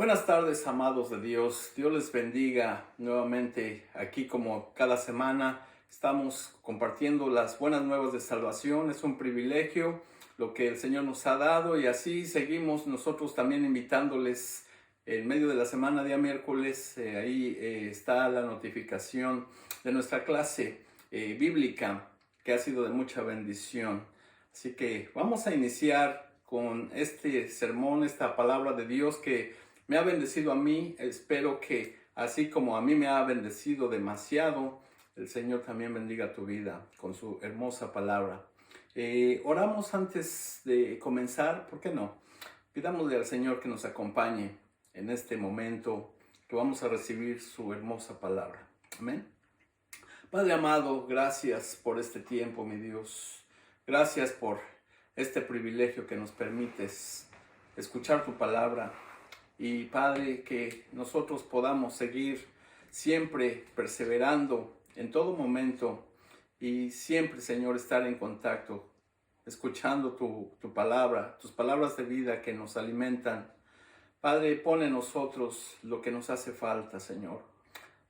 Buenas tardes, amados de Dios. Dios les bendiga nuevamente aquí como cada semana. Estamos compartiendo las buenas nuevas de salvación. Es un privilegio lo que el Señor nos ha dado y así seguimos nosotros también invitándoles en medio de la semana, día miércoles. Ahí está la notificación de nuestra clase bíblica que ha sido de mucha bendición. Así que vamos a iniciar con este sermón, esta palabra de Dios que me ha bendecido a mí. Espero que así como a mí me ha bendecido demasiado, el Señor también bendiga tu vida con su hermosa palabra. Oramos antes de comenzar, ¿por qué no? Pidámosle al Señor que nos acompañe en este momento que vamos a recibir su hermosa palabra. Amén. Padre amado, gracias por este tiempo, mi Dios. Gracias por este privilegio que nos permites escuchar tu palabra. Y Padre, que nosotros podamos seguir siempre perseverando en todo momento y siempre, Señor, estar en contacto, escuchando tu palabra, tus palabras de vida que nos alimentan. Padre, pon en nosotros lo que nos hace falta, Señor.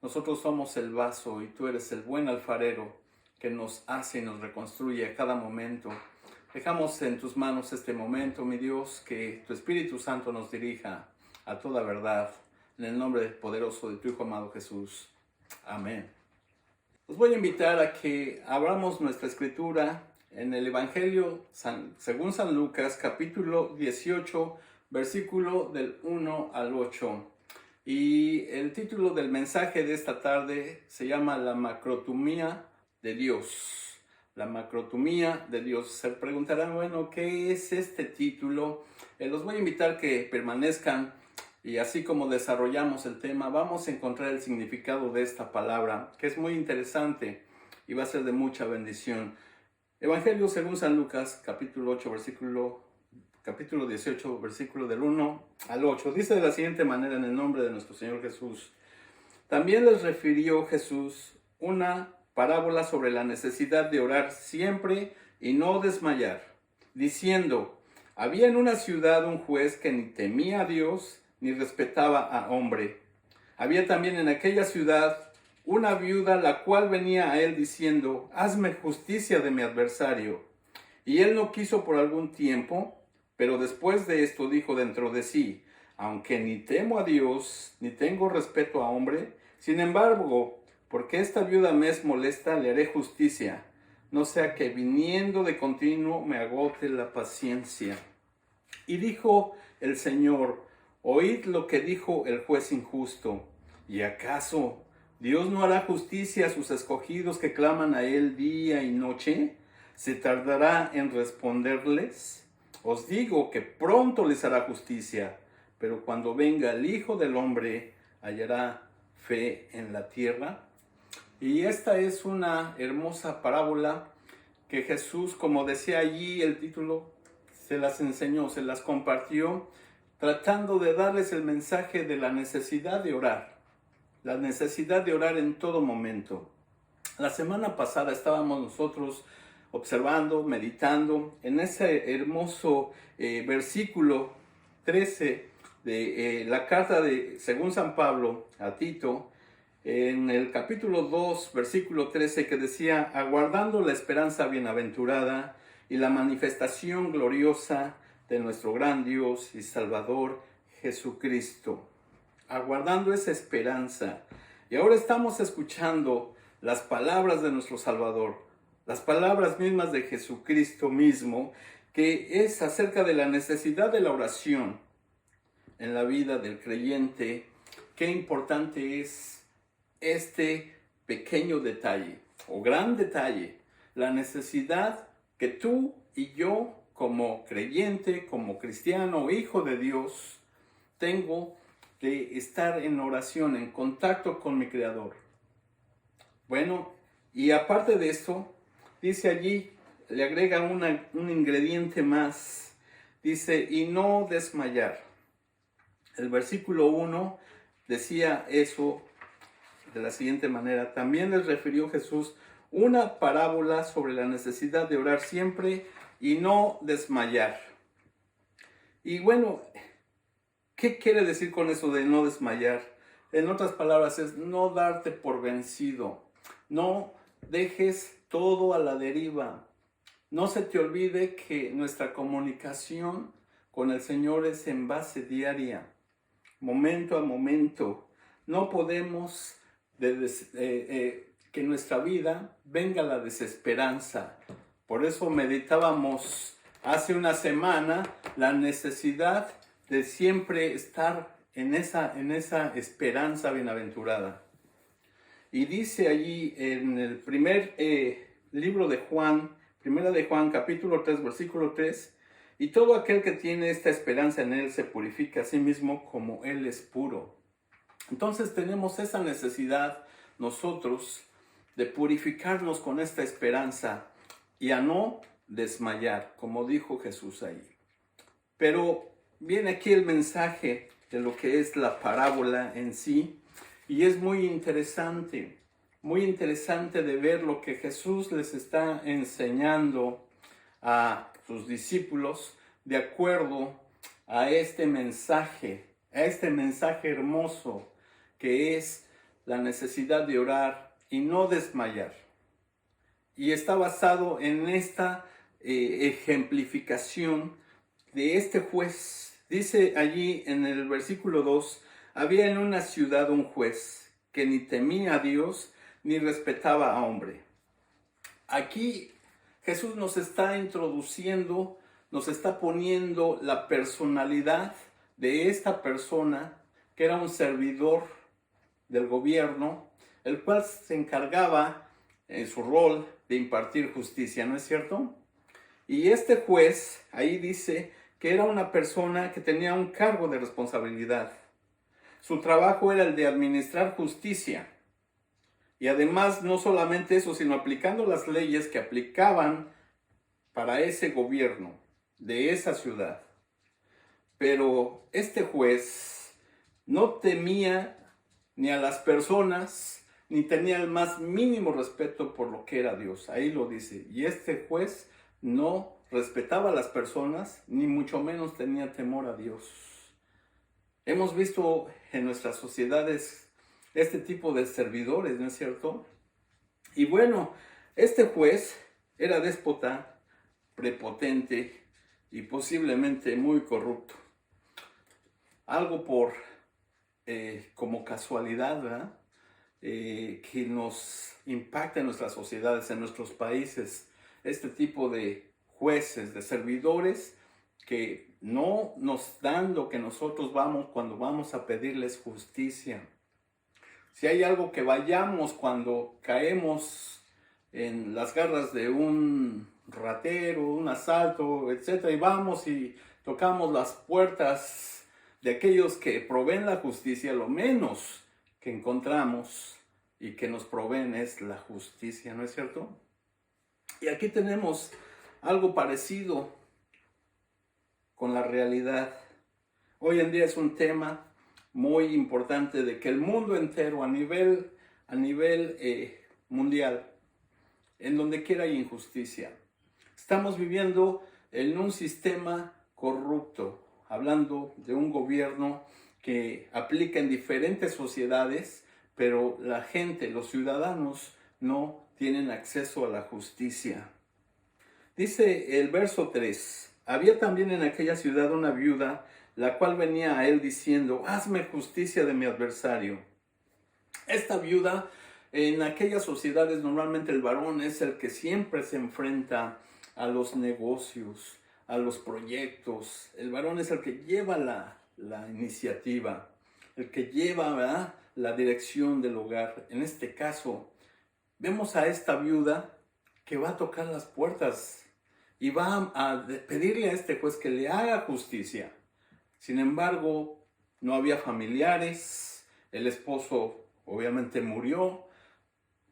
Nosotros somos el vaso y tú eres el buen alfarero que nos hace y nos reconstruye a cada momento. Dejamos en tus manos este momento, mi Dios, que tu Espíritu Santo nos dirija a toda verdad, en el nombre poderoso de tu Hijo amado Jesús. Amén. Os voy a invitar a que abramos nuestra escritura en el Evangelio según San Lucas, capítulo 18, versículo del 1 al 8. Y el título del mensaje de esta tarde se llama La macrotumía de Dios. La macrotumía de Dios. Se preguntarán, bueno, ¿qué es este título? Los voy a invitar que permanezcan y así como desarrollamos el tema, vamos a encontrar el significado de esta palabra, que es muy interesante y va a ser de mucha bendición. Evangelio según San Lucas, capítulo 18, versículo del 1 al 8. Dice de la siguiente manera en el nombre de nuestro Señor Jesús. También les refirió Jesús una parábola sobre la necesidad de orar siempre y no desmayar, diciendo, había en una ciudad un juez que ni temía a Dios ni respetaba a hombre. Había también en aquella ciudad una viuda la cual venía a él diciendo, hazme justicia de mi adversario. Y él no quiso por algún tiempo, pero después de esto dijo dentro de sí, aunque ni temo a Dios, ni tengo respeto a hombre, sin embargo, porque esta viuda me es molesta, le haré justicia, no sea que viniendo de continuo me agote la paciencia. Y dijo el Señor, oíd lo que dijo el juez injusto. ¿Y acaso Dios no hará justicia a sus escogidos que claman a él día y noche? ¿Se tardará en responderles? Os digo que pronto les hará justicia, pero cuando venga el Hijo del Hombre, ¿hallará fe en la tierra? Y esta es una hermosa parábola que Jesús, como decía allí el título, se las enseñó, se las compartió, tratando de darles el mensaje de la necesidad de orar. La necesidad de orar en todo momento. La semana pasada estábamos nosotros observando, meditando en ese hermoso versículo 13 de la carta de según San Pablo a Tito, en el capítulo 2, versículo 13, que decía, aguardando la esperanza bienaventurada y la manifestación gloriosa de nuestro gran Dios y Salvador Jesucristo. Aguardando esa esperanza. Y ahora estamos escuchando las palabras de nuestro Salvador, las palabras mismas de Jesucristo mismo, que es acerca de la necesidad de la oración en la vida del creyente. Qué importante es este pequeño detalle o gran detalle, la necesidad que tú y yo como creyente, como cristiano, hijo de Dios, tengo de estar en oración, en contacto con mi Creador. Bueno, y aparte de esto, dice allí, le agrega un ingrediente más, dice, y no desmayar. El versículo 1 decía eso de la siguiente manera, también les refirió Jesús una parábola sobre la necesidad de orar siempre y no desmayar. Y bueno, ¿Qué quiere decir con eso de no desmayar? En otras palabras, es no darte por vencido. No dejes todo a la deriva. No se te olvide que nuestra comunicación con el Señor es en base diaria, momento a momento. No podemos que nuestra vida venga la desesperanza. Por eso meditábamos hace una semana la necesidad de siempre estar en esa esperanza bienaventurada. Y dice allí en el primer libro de Juan, primera de Juan, capítulo 3, versículo 3, y todo aquel que tiene esta esperanza en él se purifica a sí mismo como él es puro. Entonces tenemos esa necesidad nosotros de purificarnos con esta esperanza y a no desmayar, como dijo Jesús ahí. Pero viene aquí el mensaje de lo que es la parábola en sí, y es muy interesante de ver lo que Jesús les está enseñando a sus discípulos de acuerdo a este mensaje hermoso que es la necesidad de orar y no desmayar. Y está basado en esta ejemplificación de este juez. Dice allí en el versículo 2, había en una ciudad un juez que ni temía a Dios ni respetaba a hombre. Aquí Jesús nos está introduciendo, nos está poniendo la personalidad de esta persona que era un servidor del gobierno, el cual se encargaba en su rol de impartir justicia, ¿no es cierto? Y este juez, ahí dice que era una persona que tenía un cargo de responsabilidad. Su trabajo era el de administrar justicia. Y además, no solamente eso, sino aplicando las leyes que aplicaban para ese gobierno de esa ciudad. Pero este juez no temía ni a las personas, ni tenía el más mínimo respeto por lo que era Dios. Ahí lo dice. Y este juez no respetaba a las personas, ni mucho menos tenía temor a Dios. Hemos visto en nuestras sociedades este tipo de servidores, ¿no es cierto? Y bueno, este juez era déspota, prepotente y posiblemente muy corrupto. Algo como casualidad, ¿verdad? Que nos impacta en nuestras sociedades, en nuestros países, este tipo de jueces, de servidores que no nos dan lo que nosotros cuando vamos a pedirles justicia. Si hay algo que vayamos cuando caemos en las garras de un ratero, un asalto, etc., y vamos y tocamos las puertas de aquellos que proveen la justicia, lo menos que encontramos y que nos proveen es la justicia, ¿no es cierto? Y aquí tenemos algo parecido con la realidad. Hoy en día es un tema muy importante de que el mundo entero a nivel mundial, en donde quiera hay injusticia. Estamos viviendo en un sistema corrupto, hablando de un gobierno que aplica en diferentes sociedades, pero la gente, los ciudadanos, no tienen acceso a la justicia. Dice el verso 3, había también en aquella ciudad una viuda, la cual venía a él diciendo, hazme justicia de mi adversario. Esta viuda, en aquellas sociedades normalmente el varón es el que siempre se enfrenta a los negocios, a los proyectos. El varón es el que lleva la iniciativa, el que lleva, ¿verdad?, la dirección del hogar. En este caso, vemos a esta viuda que va a tocar las puertas y va a pedirle a este juez que le haga justicia. Sin embargo, no había familiares, el esposo obviamente murió,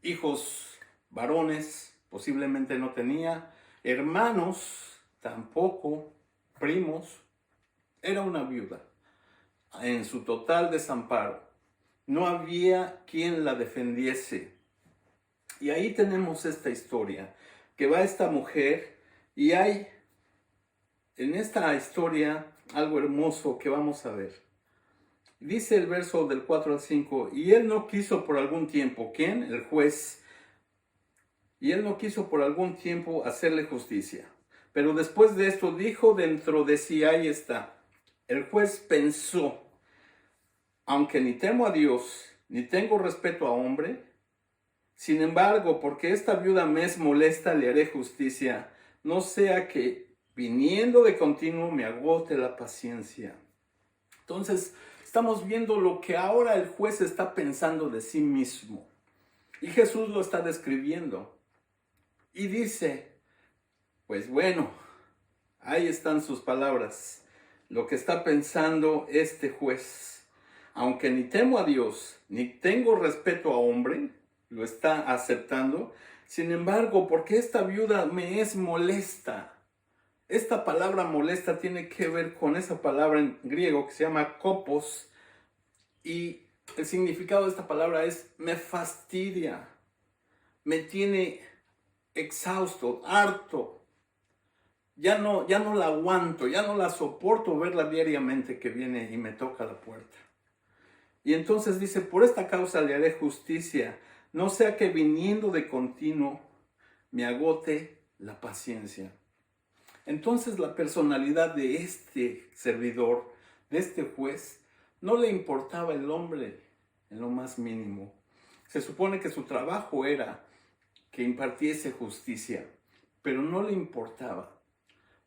hijos varones posiblemente no tenía, hermanos tampoco, primos. Era una viuda en su total desamparo. No había quien la defendiese. Y ahí tenemos esta historia, que va esta mujer y hay en esta historia algo hermoso que vamos a ver. Dice el verso del 4 al 5, y él no quiso por algún tiempo, ¿quién? El juez. Y él no quiso por algún tiempo hacerle justicia. Pero después de esto dijo dentro de sí, ahí está. El juez pensó, aunque ni temo a Dios, ni tengo respeto a hombre, sin embargo, porque esta viuda me es molesta, le haré justicia, no sea que viniendo de continuo me agote la paciencia. Entonces, estamos viendo lo que ahora el juez está pensando de sí mismo. Y Jesús lo está describiendo. Y dice, pues bueno, ahí están sus palabras. Lo que está pensando este juez. Aunque ni temo a Dios, ni tengo respeto a hombre, lo está aceptando. Sin embargo, porque esta viuda me es molesta. Esta palabra molesta tiene que ver con esa palabra en griego que se llama kopos. Y el significado de esta palabra es me fastidia, me tiene exhausto, harto. Ya no la aguanto, ya no la soporto verla diariamente que viene y me toca la puerta. Y entonces dice, por esta causa le haré justicia, no sea que viniendo de continuo me agote la paciencia. Entonces la personalidad de este servidor, de este juez, no le importaba el hombre en lo más mínimo. Se supone que su trabajo era que impartiese justicia, pero no le importaba.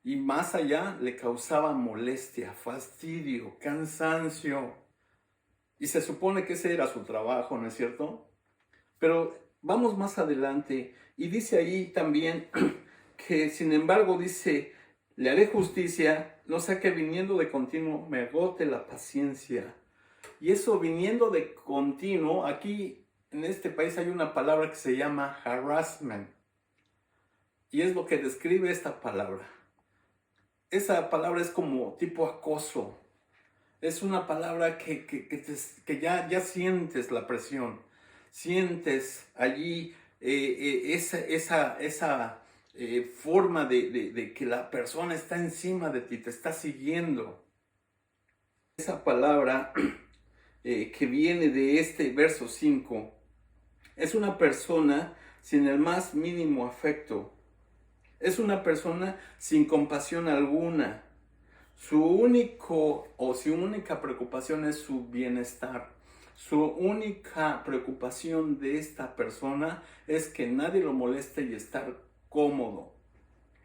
Y más allá le causaba molestia, fastidio, cansancio. Y se supone que ese era su trabajo, ¿no es cierto? Pero vamos más adelante y dice ahí también que sin embargo dice, le haré justicia, no sea que viniendo de continuo me agote la paciencia. Y eso viniendo de continuo, aquí en este país hay una palabra que se llama harassment. Y es lo que describe esta palabra. Esa palabra es como tipo acoso. Es una palabra que ya sientes la presión. Sientes allí esa forma de que la persona está encima de ti, te está siguiendo. Esa palabra que viene de este verso 5 es una persona sin el más mínimo afecto. Es una persona sin compasión alguna. Su única preocupación es su bienestar. Su única preocupación de esta persona es que nadie lo moleste y estar cómodo.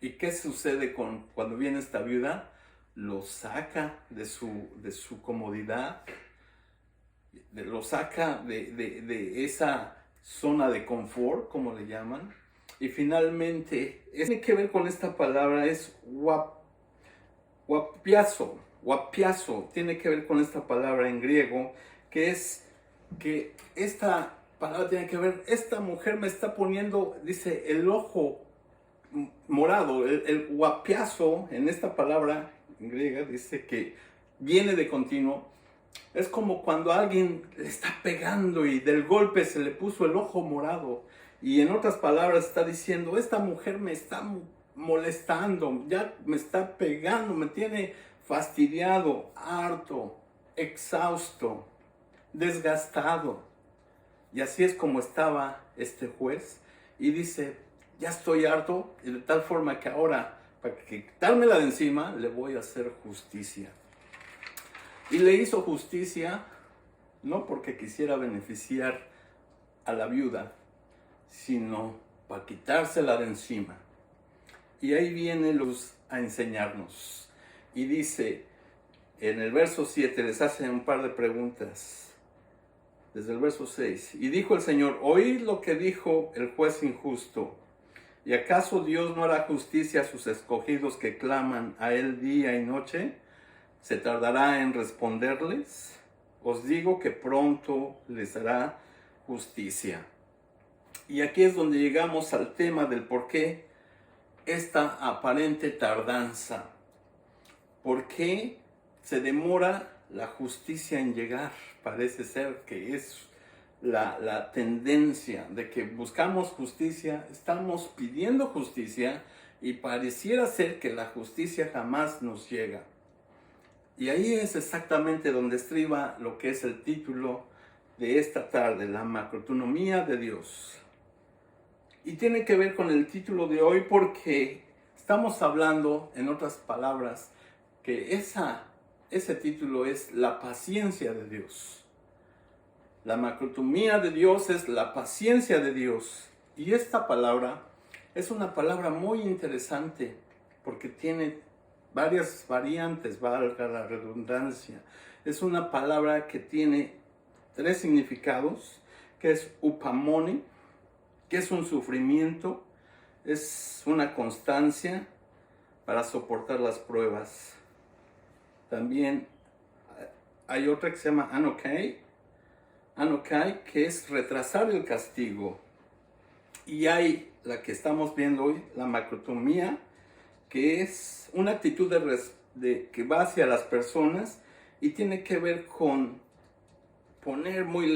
¿Y qué sucede cuando viene esta viuda? Lo saca de su comodidad, lo saca de esa zona de confort, como le llaman. Y finalmente, tiene que ver con esta palabra, es guapiazo, tiene que ver con esta palabra en griego, que es que esta palabra tiene que ver, esta mujer me está poniendo, dice, el ojo morado, el guapiazo en esta palabra en griega dice que viene de continuo. Es como cuando alguien le está pegando y del golpe se le puso el ojo morado. Y en otras palabras está diciendo, esta mujer me está molestando, ya me está pegando, me tiene fastidiado, harto, exhausto, desgastado. Y así es como estaba este juez. Y dice, ya estoy harto, y de tal forma que ahora, para quitármela de encima, le voy a hacer justicia. Y le hizo justicia, no porque quisiera beneficiar a la viuda, sino para quitársela de encima. Y ahí viene Luz a enseñarnos. Y dice, en el verso 7, les hace un par de preguntas. Desde el verso 6. Y dijo el Señor, oíd lo que dijo el juez injusto. ¿Y acaso Dios no hará justicia a sus escogidos que claman a Él día y noche? ¿Se tardará en responderles? Os digo que pronto les hará justicia. Y aquí es donde llegamos al tema del por qué esta aparente tardanza. ¿Por qué se demora la justicia en llegar? Parece ser que es la tendencia de que buscamos justicia, estamos pidiendo justicia y pareciera ser que la justicia jamás nos llega. Y ahí es exactamente donde estriba lo que es el título de esta tarde, la macroeconomía de Dios. Y tiene que ver con el título de hoy porque estamos hablando, en otras palabras, que ese título es la paciencia de Dios. La macroeconomía de Dios es la paciencia de Dios. Y esta palabra es una palabra muy interesante porque tiene varias variantes, valga la redundancia. Es una palabra que tiene 3 significados, que es upamone, que es un sufrimiento, es una constancia para soportar las pruebas. También hay otra que se llama anokai, que es retrasar el castigo. Y hay la que estamos viendo hoy, la macroeconomía, que es una actitud que va hacia las personas y tiene que ver con poner muy de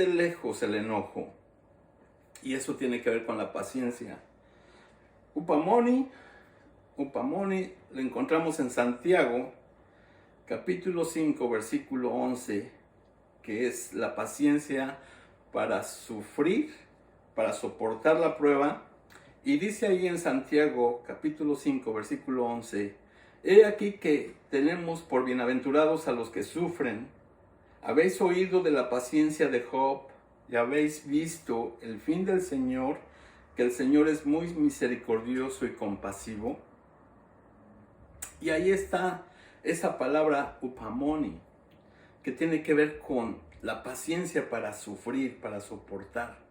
lejos el enojo. Y eso tiene que ver con la paciencia. Upamoni lo encontramos en Santiago, capítulo 5, versículo 11, que es la paciencia para sufrir, para soportar la prueba. Y dice ahí en Santiago, capítulo 5, versículo 11, he aquí que tenemos por bienaventurados a los que sufren. Habéis oído de la paciencia de Job y habéis visto el fin del Señor, que el Señor es muy misericordioso y compasivo. Y ahí está esa palabra upamoni, que tiene que ver con la paciencia para sufrir, para soportar.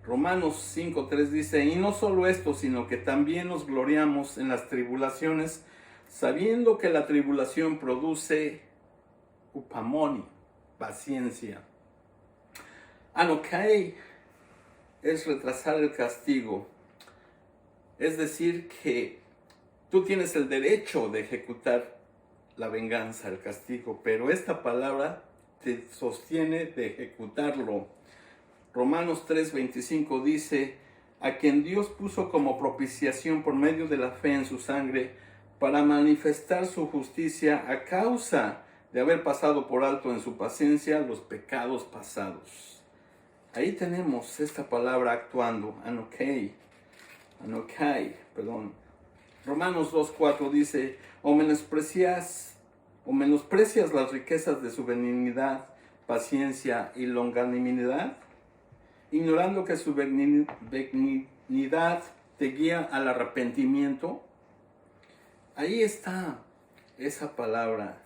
Romanos 5:3 dice, y no solo esto, sino que también nos gloriamos en las tribulaciones, sabiendo que la tribulación produce upamoni, paciencia. Anokai es retrasar el castigo. Es decir, que tú tienes el derecho de ejecutar la venganza, el castigo, pero esta palabra te sostiene de ejecutarlo. Romanos 3:25 dice, a quien Dios puso como propiciación por medio de la fe en su sangre, para manifestar su justicia a causa de haber pasado por alto en su paciencia los pecados pasados. Ahí tenemos esta palabra actuando, anokai, Romanos 2:4 dice, o menosprecias las riquezas de su benignidad, paciencia y longanimidad, ignorando que su benignidad te guía al arrepentimiento. Ahí está esa palabra,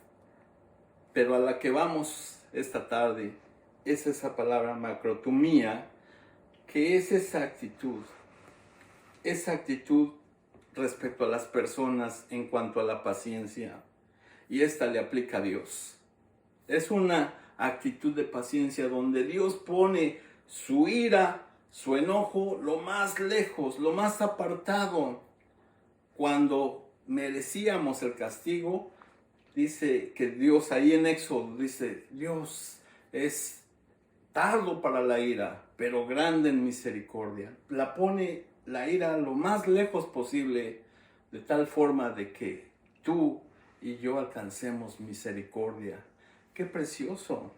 pero a la que vamos esta tarde es esa palabra macroeconomía, que es esa actitud respecto a las personas en cuanto a la paciencia, y esta le aplica a Dios. Es una actitud de paciencia donde Dios pone su ira, su enojo lo más lejos, lo más apartado. Cuando merecíamos el castigo, dice que Dios, ahí en Éxodo, dice, Dios es tardo para la ira, pero grande en misericordia. La pone la ira lo más lejos posible, de tal forma de que tú y yo alcancemos misericordia. ¡Qué precioso!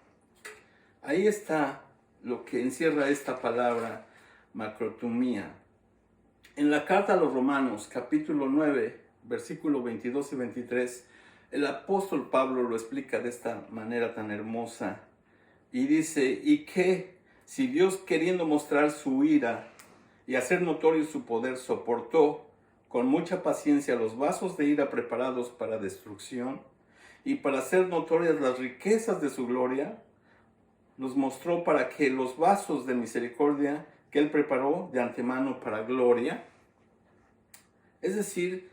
Ahí está lo que encierra esta palabra macroeconomía. En la carta a los Romanos, capítulo 9, versículos 22 y 23, el apóstol Pablo lo explica de esta manera tan hermosa. Y dice, y que si Dios, queriendo mostrar su ira y hacer notorio su poder, soportó con mucha paciencia los vasos de ira preparados para destrucción, y para hacer notorias las riquezas de su gloria, los mostró para que los vasos de misericordia que él preparó de antemano para gloria. Es decir,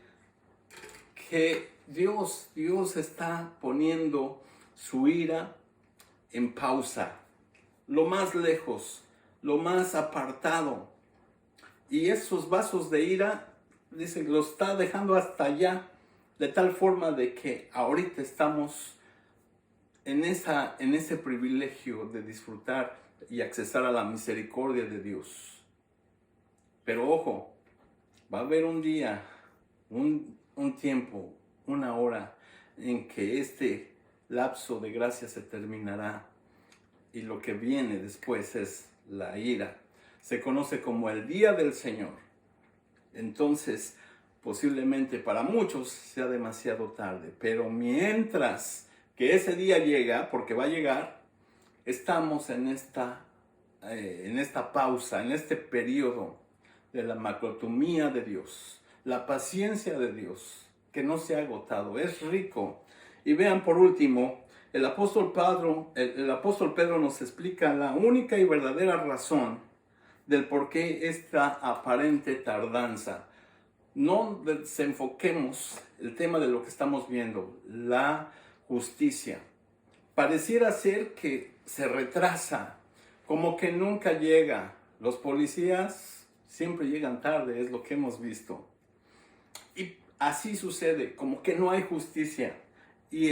que Dios está poniendo su ira en pausa, lo más lejos, lo más apartado. Y esos vasos de ira, dice, los está dejando hasta allá, de tal forma de que ahorita estamos en ese privilegio de disfrutar y accesar a la misericordia de Dios. Pero ojo, va a haber un día, un tiempo una hora en que este lapso de gracia se terminará y lo que viene después es la ira. Se conoce como el día del Señor. Entonces, posiblemente para muchos sea demasiado tarde, pero mientras que ese día llega, porque va a llegar, estamos en esta pausa, en este periodo de la macrotomía de Dios, la paciencia de Dios, que no se ha agotado, es rico. Y vean por último, el apóstol Pedro nos explica la única y verdadera razón del por qué esta aparente tardanza. No desenfoquemos el tema de lo que estamos viendo, la justicia. Pareciera ser que se retrasa, como que nunca llega. Los policías siempre llegan tarde, es lo que hemos visto. Y así sucede, como que no hay justicia. Y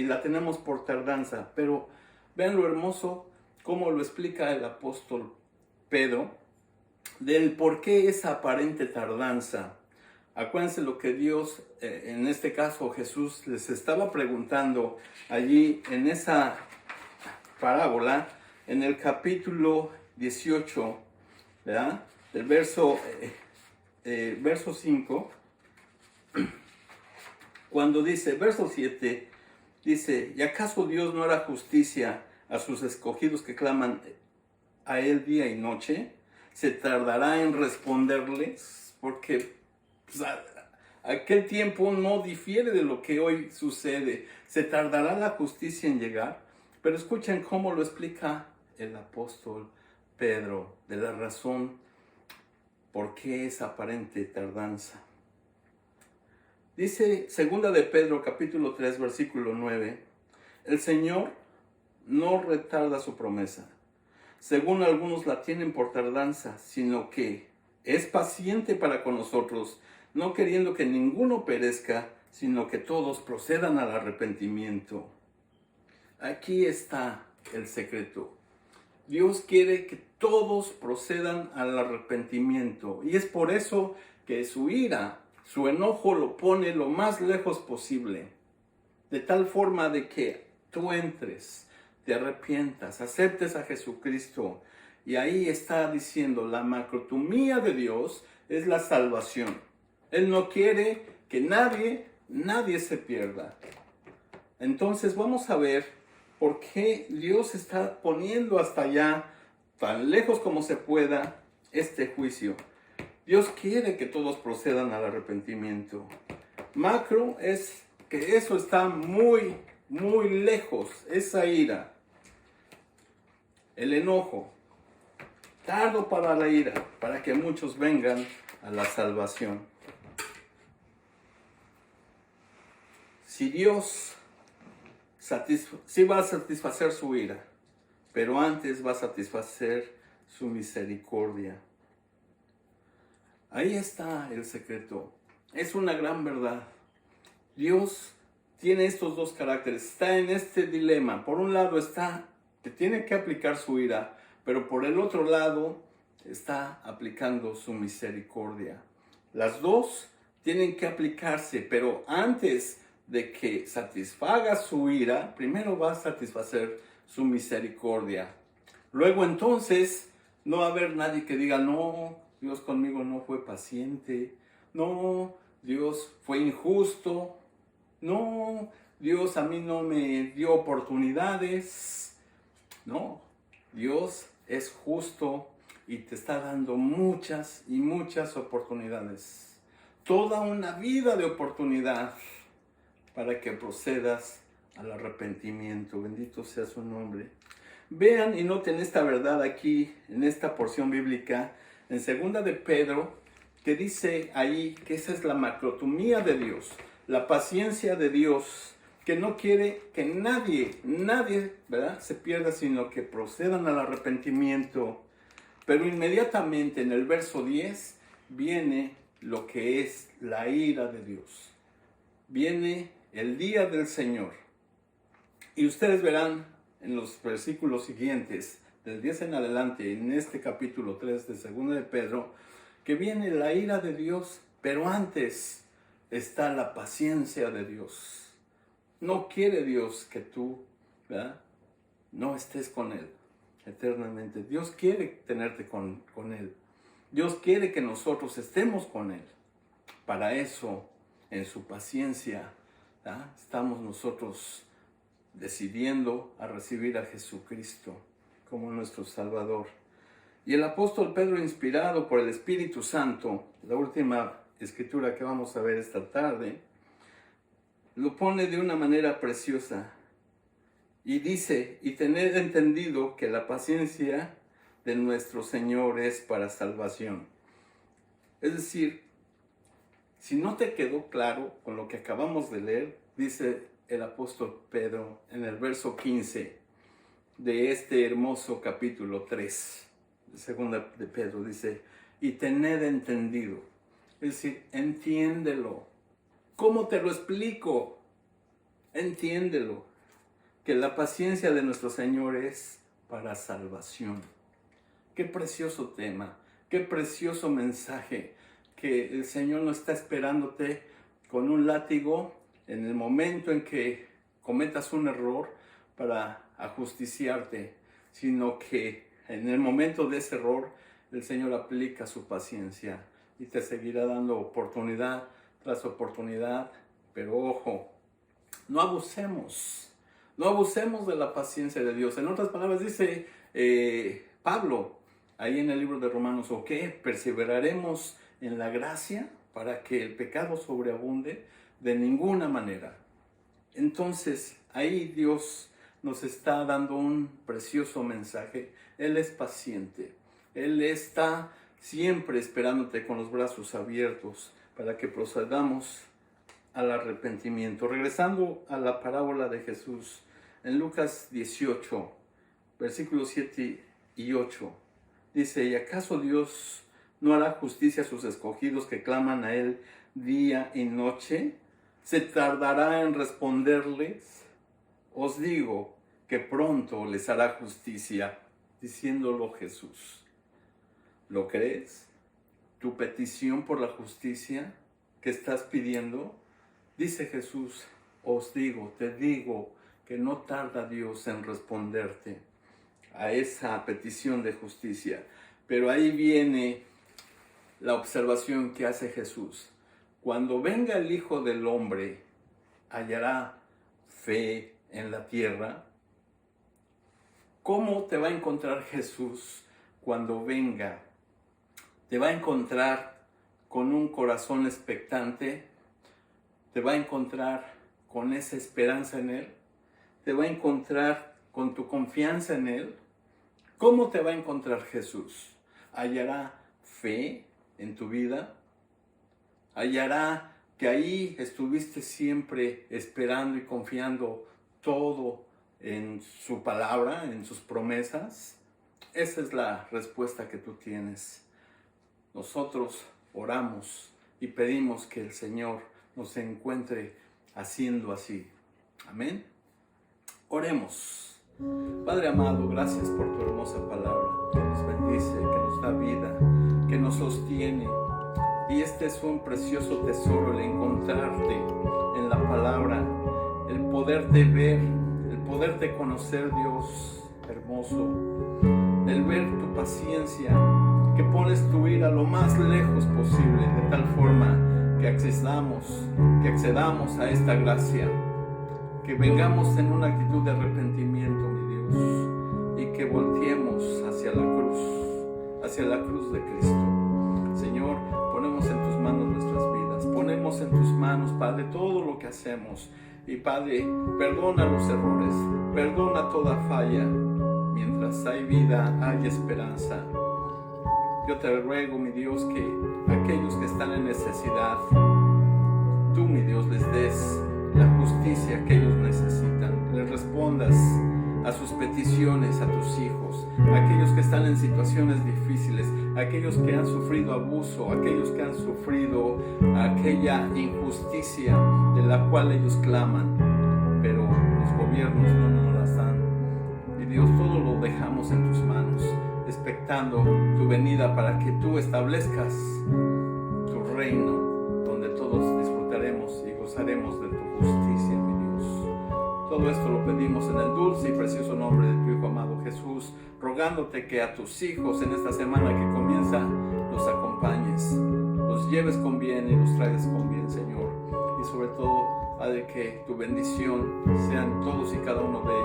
la tenemos por tardanza. Pero vean lo hermoso, cómo lo explica el apóstol Pedro, del por qué esa aparente tardanza. Acuérdense lo que Dios, en este caso Jesús, les estaba preguntando allí en esa parábola, en el capítulo 18, ¿verdad? Del verso 5, cuando dice, verso 7, dice, ¿y acaso Dios no hará justicia a sus escogidos que claman a Él día y noche? ¿Se tardará en responderles? Porque pues, aquel tiempo no difiere de lo que hoy sucede. ¿Se tardará la justicia en llegar? Pero escuchen cómo lo explica el apóstol Pedro, de la razón por qué esa aparente tardanza. Dice 2 de Pedro capítulo 3 versículo 9, el Señor no retarda su promesa, según algunos la tienen por tardanza, sino que es paciente para con nosotros, no queriendo que ninguno perezca, sino que todos procedan al arrepentimiento. Aquí está el secreto. Dios quiere que todos procedan al arrepentimiento. Y es por eso que su ira, su enojo lo pone lo más lejos posible. De tal forma de que tú entres, te arrepientas, aceptes a Jesucristo. Y ahí está diciendo, la macrotomía de Dios es la salvación. Él no quiere que nadie se pierda. Entonces vamos a ver por qué Dios está poniendo hasta allá, tan lejos como se pueda, este juicio. Dios quiere que todos procedan al arrepentimiento. Macro es que eso está muy, muy lejos, esa ira, el enojo. Tardo para la ira, para que muchos vengan a la salvación. Si Dios sí va a satisfacer su ira, pero antes va a satisfacer su misericordia. Ahí está el secreto. Es una gran verdad. Dios tiene estos dos caracteres. Está en este dilema. Por un lado está que tiene que aplicar su ira, pero por el otro lado está aplicando su misericordia. Las dos tienen que aplicarse, pero antes de que satisfaga su ira, primero va a satisfacer su misericordia. Luego entonces no va a haber nadie que diga, no, Dios conmigo no fue paciente, no, Dios fue injusto, no, Dios a mí no me dio oportunidades. No, Dios es justo y te está dando muchas y muchas oportunidades. Toda una vida de oportunidad para que procedas al arrepentimiento. Bendito sea su nombre. Vean y noten esta verdad aquí, en esta porción bíblica, en 2 de Pedro, que dice ahí que esa es la macrotomía de Dios, la paciencia de Dios, que no quiere que nadie, ¿verdad?, se pierda, sino que procedan al arrepentimiento. Pero inmediatamente en el verso 10 viene lo que es la ira de Dios. Viene el día del Señor. Y ustedes verán en los versículos siguientes, del 10 en adelante, en este capítulo 3 de 2 de Pedro, que viene la ira de Dios, pero antes está la paciencia de Dios. No quiere Dios que tú, ¿verdad?, no estés con Él eternamente. Dios quiere tenerte con Él. Dios quiere que nosotros estemos con Él. Para eso, en su paciencia, ¿verdad?, estamos nosotros decidiendo a recibir a Jesucristo como nuestro Salvador. Y el apóstol Pedro, inspirado por el Espíritu Santo, la última escritura que vamos a ver esta tarde, lo pone de una manera preciosa y dice: y tened entendido que la paciencia de nuestro Señor es para salvación. Es decir, si no te quedó claro con lo que acabamos de leer, dice el apóstol Pedro en el verso 15 de este hermoso capítulo 3, segunda de Pedro, dice: y tened entendido. Es decir, entiéndelo. ¿Cómo te lo explico? Entiéndelo. Que la paciencia de nuestro Señor es para salvación. Qué precioso tema, qué precioso mensaje, que el Señor no está esperándote con un látigo en el momento en que cometas un error para ajusticiarte, sino que en el momento de ese error el Señor aplica su paciencia y te seguirá dando oportunidad tras oportunidad. Pero ojo, no abusemos de la paciencia de Dios. En otras palabras dice Pablo, ahí en el libro de Romanos: ¿o qué? ¿Perseveraremos en la gracia para que el pecado sobreabunde? De ninguna manera. Entonces, ahí Dios nos está dando un precioso mensaje. Él es paciente. Él está siempre esperándote con los brazos abiertos para que procedamos al arrepentimiento. Regresando a la parábola de Jesús, en Lucas 18, versículos 7 y 8, dice: ¿y acaso Dios no hará justicia a sus escogidos que claman a Él día y noche? ¿Se tardará en responderles? Os digo que pronto les hará justicia. Diciéndolo Jesús. ¿Lo crees? ¿Tu petición por la justicia que estás pidiendo? Dice Jesús: os digo, te digo, que no tarda Dios en responderte a esa petición de justicia. Pero ahí viene la observación que hace Jesús. Cuando venga el Hijo del Hombre, ¿hallará fe en la tierra? ¿Cómo te va a encontrar Jesús cuando venga? ¿Te va a encontrar con un corazón expectante? ¿Te va a encontrar con esa esperanza en Él? ¿Te va a encontrar con tu confianza en Él? ¿Cómo te va a encontrar Jesús? ¿Hallará fe en tu vida? ¿Hallará que ahí estuviste siempre esperando y confiando todo en su palabra, en sus promesas? Esa es la respuesta que tú tienes. Nosotros oramos y pedimos que el Señor nos encuentre haciendo así. Amén. Oremos. Padre amado, gracias por tu hermosa palabra, que nos bendice, que nos da vida, que nos sostiene. Y este es un precioso tesoro, el encontrarte en la palabra, el poderte ver, el poderte conocer, Dios hermoso, el ver tu paciencia, que pones tu ira lo más lejos posible, de tal forma que accedamos a esta gracia, que vengamos en una actitud de arrepentimiento, mi Dios, y que volteemos hacia la cruz de Cristo. Señor, ponemos en tus manos nuestras vidas, ponemos en tus manos, Padre, todo lo que hacemos. Y Padre, perdona los errores, perdona toda falla. Mientras hay vida, hay esperanza. Yo te ruego, mi Dios, que aquellos que están en necesidad, tú, mi Dios, les des la justicia que ellos necesitan, les respondas a sus peticiones, a tus hijos, aquellos que están en situaciones difíciles, aquellos que han sufrido abuso, aquellos que han sufrido aquella injusticia de la cual ellos claman, pero los gobiernos no nos las dan. Y Dios, todo lo dejamos en tus manos, expectando tu venida para que tú establezcas tu reino, donde todos disfrutaremos gozaremos de tu justicia, mi Dios. Todo esto lo pedimos en el dulce y precioso nombre de tu Hijo amado Jesús, rogándote que a tus hijos en esta semana que comienza los acompañes, los lleves con bien y los traigas con bien, Señor. Y sobre todo, Padre, que tu bendición sean todos y cada uno de